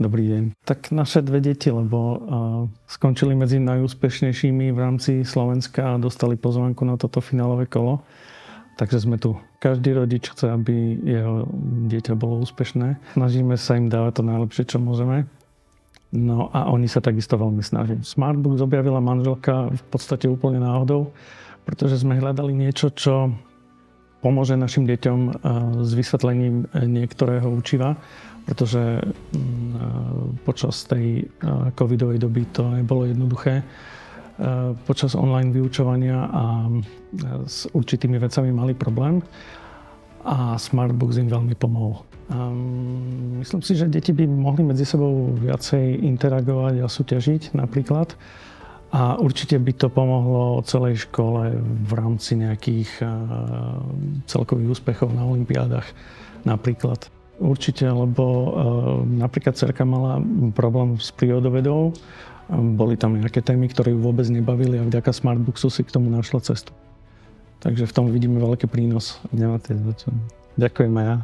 Dobrý deň. Tak naše dve deti, lebo skončili medzi najúspešnejšími v rámci Slovenska a dostali pozvánku na toto finálové kolo. Takže sme tu. Každý rodič chce, aby jeho dieťa bolo úspešné. Snažíme sa im dávať to najlepšie, čo môžeme. No a oni sa takisto veľmi snažia. Smartbooks objavila manželka v podstate úplne náhodou, pretože sme hľadali niečo, čo pomôže našim deťom s vysvetlením niektorého učiva, pretože počas tej covidovej doby to nebolo jednoduché. Počas online vyučovania a s určitými vecami mali problém a Smartbooks im veľmi pomohol. Myslím si, že deti by mohli medzi sebou viacej interagovať a súťažiť napríklad. A určite by to pomohlo celej škole v rámci nejakých celkových úspechov na olympiádach napríklad. Určite, lebo napríklad dcerka mala problém s prírodovedou. Boli tam nejaké témy, ktoré ju vôbec nebavili a vďaka Smartbooksu si k tomu našla cestu. Takže v tom vidíme veľký prínos. Ďakujem aj ja.